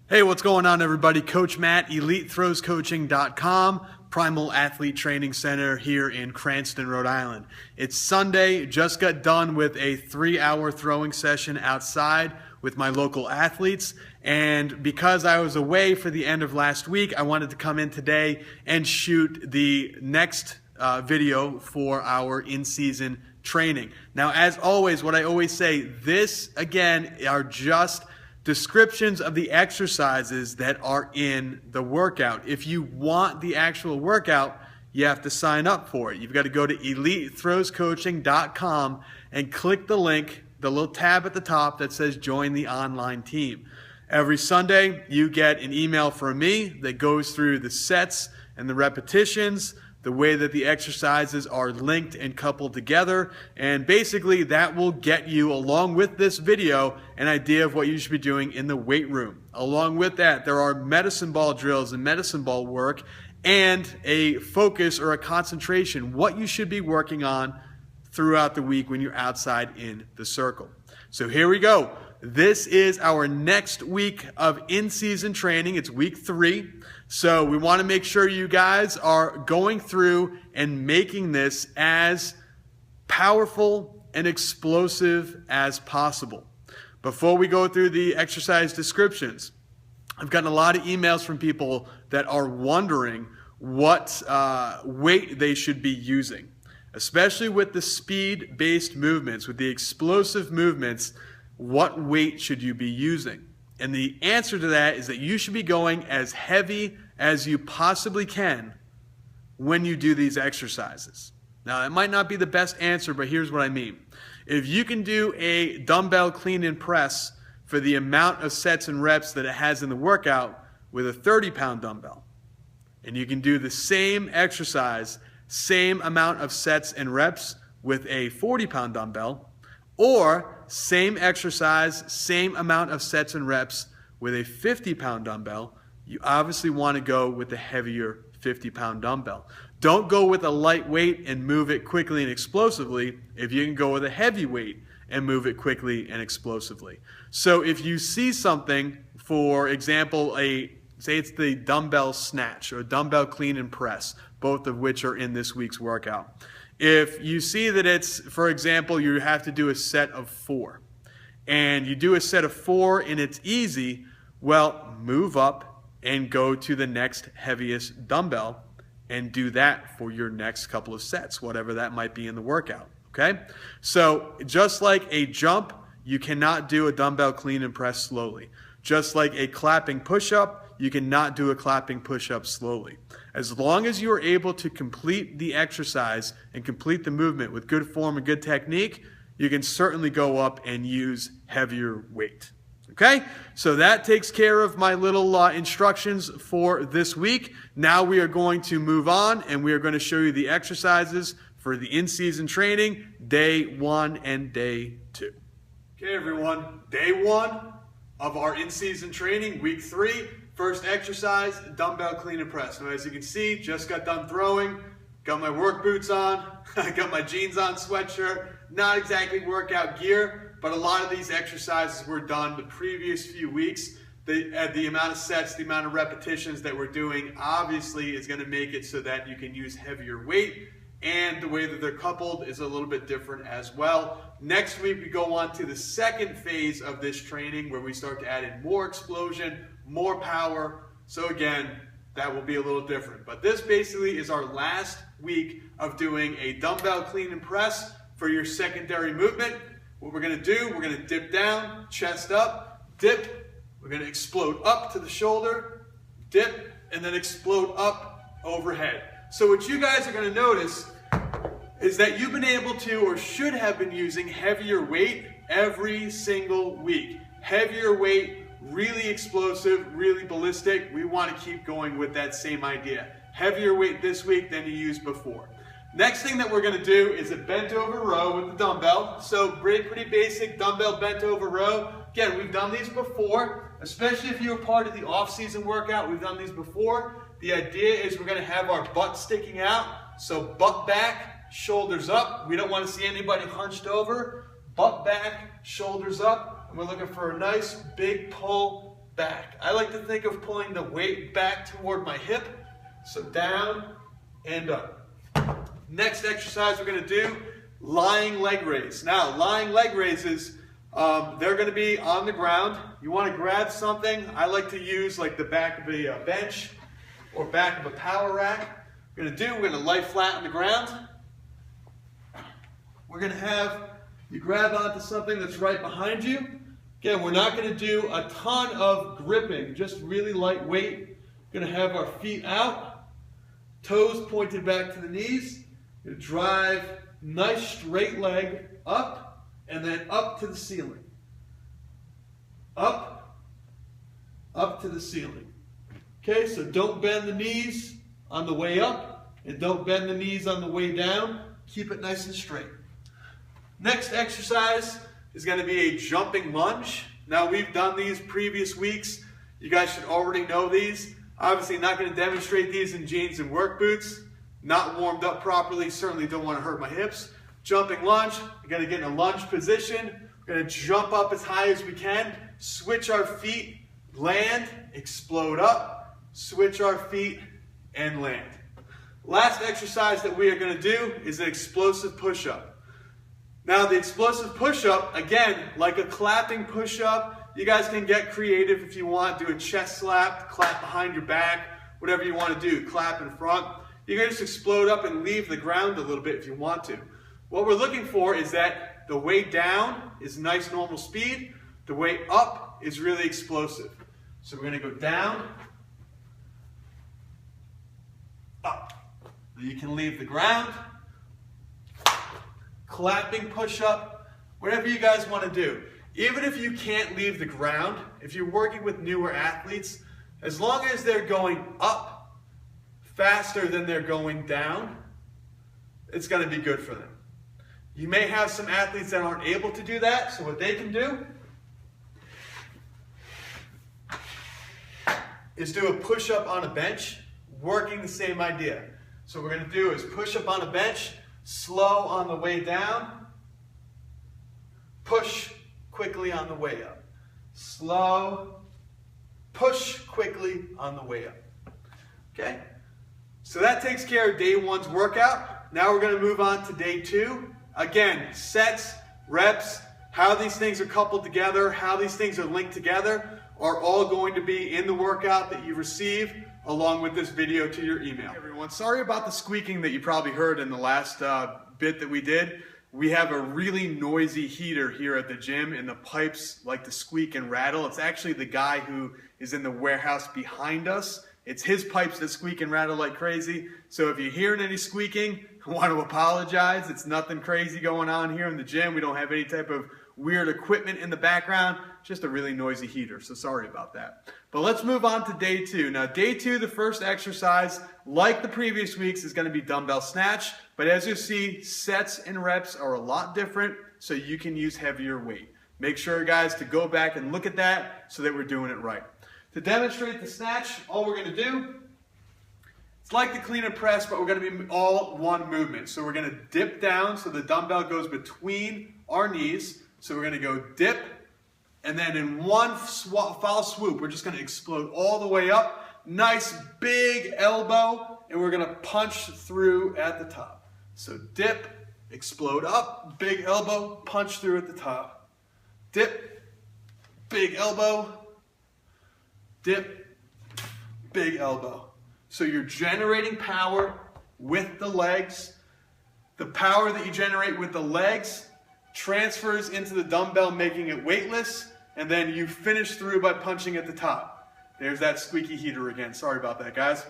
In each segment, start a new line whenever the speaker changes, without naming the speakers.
Hey, what's going on, everybody? Coach Matt, EliteThrowsCoaching.com, Primal Athlete Training Center here in Cranston, Rhode Island. It's Sunday, just got done with a 3-hour throwing session outside with my local athletes, and because I was away for the end of last week, I wanted to come in today and shoot the next video for our in-season training. Now, as always, what I always say, this, again, are just descriptions of the exercises that are in the workout. If you want the actual workout, you have to sign up for it. You've got to go to EliteThrowsCoaching.com and click the link, the little tab at the top that says join the online team. Every Sunday, you get an email from me that goes through the sets and the repetitions, the way that the exercises are linked and coupled together, and basically that will get you, along with this video, an idea of what you should be doing in the weight room. Along with that, there are medicine ball drills and medicine ball work and a focus or a concentration, what you should be working on throughout the week when you're outside in the circle. So here we go. This is our next week of in-season training. It's week 3. So we want to make sure you guys are going through and making this as powerful and explosive as possible. Before we go through the exercise descriptions, I've gotten a lot of emails from people that are wondering what weight they should be using, especially with the speed-based movements, with the explosive movements. What weight should you be using? And the answer to that is that you should be going as heavy as you possibly can when you do these exercises. Now, it might not be the best answer, but here's what I mean. If you can do a dumbbell clean and press for the amount of sets and reps that it has in the workout with a 30-pound dumbbell, and you can do the same exercise, same amount of sets and reps with a 40-pound dumbbell, or same exercise, same amount of sets and reps with a 50-pound dumbbell, you obviously want to go with the heavier 50-pound dumbbell. Don't go with a light weight and move it quickly and explosively if you can go with a heavy weight and move it quickly and explosively. So if you see something, for example, say it's the dumbbell snatch or dumbbell clean and press, both of which are in this week's workout. If you see that it's, for example, you have to do a set of 4, and you do a set of 4 and it's easy, well, move up and go to the next heaviest dumbbell and do that for your next couple of sets, whatever that might be in the workout, okay? So just like a jump, you cannot do a dumbbell clean and press slowly. Just like a clapping push-up, you cannot do a clapping push-up slowly. As long as you are able to complete the exercise and complete the movement with good form and good technique, you can certainly go up and use heavier weight. Okay? So that takes care of my little instructions for this week. Now we are going to move on, and we are going to show you the exercises for the in-season training, day 1 and day 2. Okay, everyone. Day 1 of our in-season training, week 3. First exercise, dumbbell clean and press. Now, as you can see, just got done throwing, got my work boots on, got my jeans on, sweatshirt, not exactly workout gear, but a lot of these exercises were done the previous few weeks. The amount of sets, the amount of repetitions that we're doing obviously is going to make it so that you can use heavier weight, and the way that they're coupled is a little bit different as well. Next week, we go on to the second phase of this training where we start to add in more explosion, more power. So again, that will be a little different. But this basically is our last week of doing a dumbbell clean and press for your secondary movement. What we're going to do, we're going to dip down, chest up, dip. We're going to explode up to the shoulder, dip, and then explode up overhead. So what you guys are going to notice is that you've been able to, or should have been using, heavier weight every single week. Heavier weight, really explosive, really ballistic. We want to keep going with that same idea. Heavier weight this week than you used before. Next thing that we're going to do is a bent over row with the dumbbell. So pretty basic dumbbell bent over row. Again, we've done these before, especially if you were part of the off-season workout. We've done these before. The idea is we're going to have our butt sticking out. So butt back, shoulders up. We don't want to see anybody hunched over. Butt back, shoulders up. And we're looking for a nice big pull back. I like to think of pulling the weight back toward my hip, so down and up. Next exercise we're going to do, lying leg raise. Now, lying leg raises, they're going to be on the ground. You want to grab something. I like to use like the back of a bench or back of a power rack. We're going to lie flat on the ground. We're going to have you grab onto something that's right behind you. Again, we're not going to do a ton of gripping, just really lightweight. We're going to have our feet out, toes pointed back to the knees. We're going to drive nice straight leg up and then up to the ceiling. Up to the ceiling. Okay, so don't bend the knees on the way up and don't bend the knees on the way down. Keep it nice and straight. Next exercise is going to be a jumping lunge. Now, we've done these previous weeks. You guys should already know these. Obviously not going to demonstrate these in jeans and work boots. Not warmed up properly, certainly don't want to hurt my hips. Jumping lunge, we're going to get in a lunge position. We're going to jump up as high as we can, switch our feet, land, explode up, switch our feet, and land. Last exercise that we are going to do is an explosive push-up. Now, the explosive push-up, again, like a clapping push-up, you guys can get creative if you want. Do a chest slap, clap behind your back, whatever you want to do, clap in front. You can just explode up and leave the ground a little bit if you want to. What we're looking for is that the way down is nice normal speed, the way up is really explosive. So we're going to go down, up. You can leave the ground. Clapping push-up, whatever you guys want to do. Even if you can't leave the ground, if you're working with newer athletes, as long as they're going up faster than they're going down, it's going to be good for them. You may have some athletes that aren't able to do that, so what they can do is do a push-up on a bench, working the same idea. So what we're going to do is push up on a bench, slow on the way down, push quickly on the way up. Slow, push quickly on the way up. Okay? So that takes care of day one's workout. Now we're going to move on to day two. Again, sets, reps, how these things are coupled together, how these things are linked together are all going to be in the workout that you receive along with this video to your email. Hey everyone, sorry about the squeaking that you probably heard in the last bit that we did. We have a really noisy heater here at the gym and the pipes like to squeak and rattle. It's actually the guy who is in the warehouse behind us. It's his pipes that squeak and rattle like crazy. So if you're hearing any squeaking, I want to apologize. It's nothing crazy going on here in the gym. We don't have any type of weird equipment in the background, just a really noisy heater, so sorry about that. But let's move on to day two. Now day two, the first exercise, like the previous weeks, is going to be dumbbell snatch, but as you see, sets and reps are a lot different, so you can use heavier weight. Make sure, guys, to go back and look at that so that we're doing it right. To demonstrate the snatch, all we're going to do, it's like the clean and press, but we're going to be all one movement. So we're going to dip down so the dumbbell goes between our knees. So we're going to go dip, and then in one foul swoop, we're just going to explode all the way up. Nice big elbow, and we're going to punch through at the top. So dip, explode up, big elbow, punch through at the top. Dip, big elbow, dip, big elbow. So you're generating power with the legs. The power that you generate with the legs transfers into the dumbbell, making it weightless, and then you finish through by punching at the top. There's that squeaky heater again. Sorry about that, guys.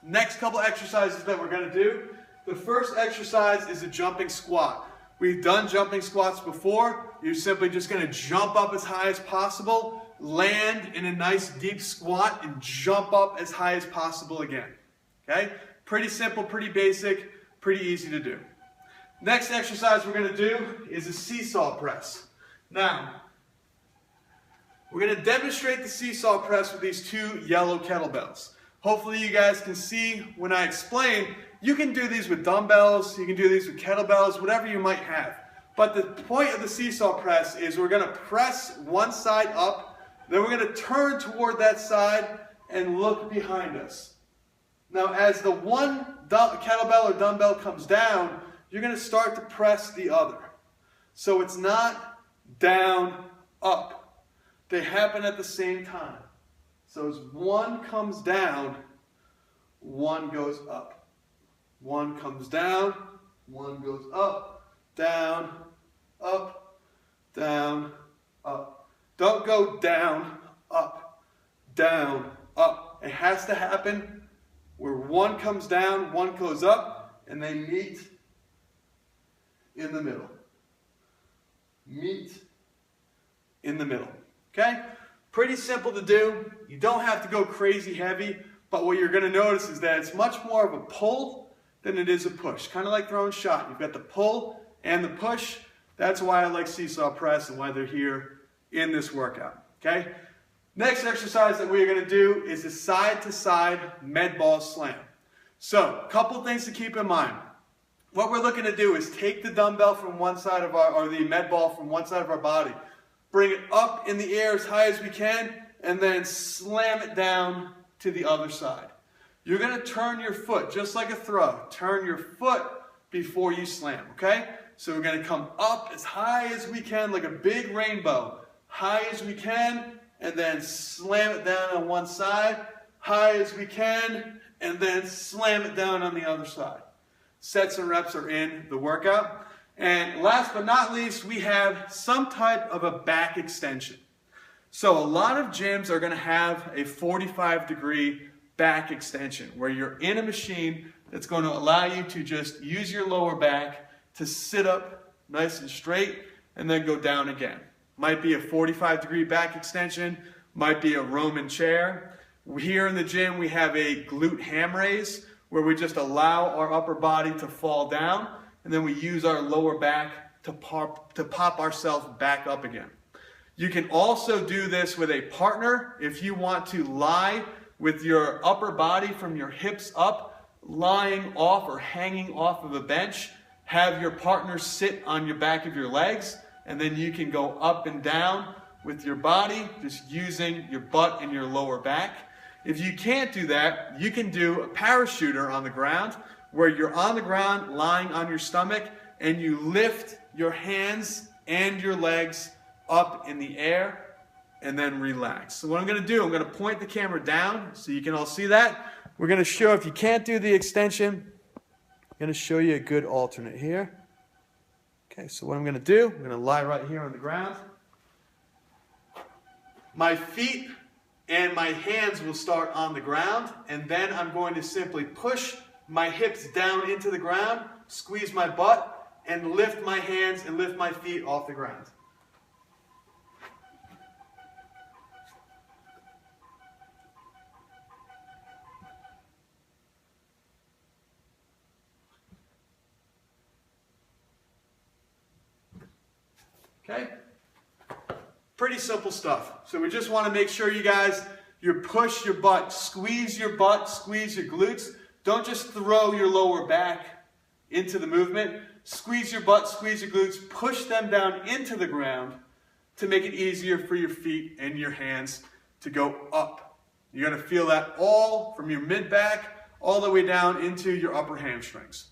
Next couple exercises that we're going to do. The first exercise is a jumping squat. We've done jumping squats before. You're simply just going to jump up as high as possible, land in a nice deep squat, and jump up as high as possible again. Okay? Pretty simple, pretty basic, pretty easy to do. Next exercise we're going to do is a seesaw press. Now, we're going to demonstrate the seesaw press with these two yellow kettlebells. Hopefully you guys can see when I explain. You can do these with dumbbells, you can do these with kettlebells, whatever you might have. But the point of the seesaw press is we're going to press one side up Then we're going to turn toward that side and look behind us. Now, as the one kettlebell or dumbbell comes down, you're going to start to press the other. So it's not down, up. They happen at the same time. So as one comes down, one goes up. One comes down, one goes up, down, up, down, up. Don't go down, up, down, up. It has to happen where one comes down, one goes up, and they meet in the middle. Meet in the middle. Okay? Pretty simple to do. You don't have to go crazy heavy, but what you're going to notice is that it's much more of a pull than it is a push. Kind of like throwing shot. You've got the pull and the push. That's why I like seesaw press and why they're here in this workout. Okay? Next exercise that we're going to do is a side-to-side med ball slam. So, a couple things to keep in mind. What we're looking to do is take the dumbbell from one side of or the med ball from one side of our body, bring it up in the air as high as we can, and then slam it down to the other side. You're going to turn your foot, just like a throw. Turn your foot before you slam, okay? So we're going to come up as high as we can, like a big rainbow. High as we can, and then slam it down on one side, high as we can, and then slam it down on the other side. Sets and reps are in the workout. And last but not least, we have some type of a back extension. So a lot of gyms are going to have a 45-degree back extension where you're in a machine that's going to allow you to just use your lower back to sit up nice and straight and then go down again. Might be a 45-degree back extension, might be a Roman chair. Here in the gym, we have a glute ham raise where we just allow our upper body to fall down and then we use our lower back to pop ourselves back up again. You can also do this with a partner if you want to lie with your upper body from your hips up, lying off or hanging off of a bench. Have your partner sit on your back of your legs, and then you can go up and down with your body, just using your butt and your lower back. If you can't do that, you can do a parachuter on the ground, where you're on the ground, lying on your stomach, and you lift your hands and your legs up in the air, and then relax. So what I'm going to do, I'm going to point the camera down so you can all see that. We're going to show, if you can't do the extension, I'm going to show you a good alternate here. Okay, so what I'm going to do, I'm going to lie right here on the ground. My feet and my hands will start on the ground, and then I'm going to simply push my hips down into the ground, squeeze my butt, and lift my hands and lift my feet off the ground. Okay? Pretty simple stuff. So we just want to make sure you guys, you push your butt, squeeze your glutes. Don't just throw your lower back into the movement. Squeeze your butt, squeeze your glutes, push them down into the ground to make it easier for your feet and your hands to go up. You're going to feel that all from your mid-back all the way down into your upper hamstrings.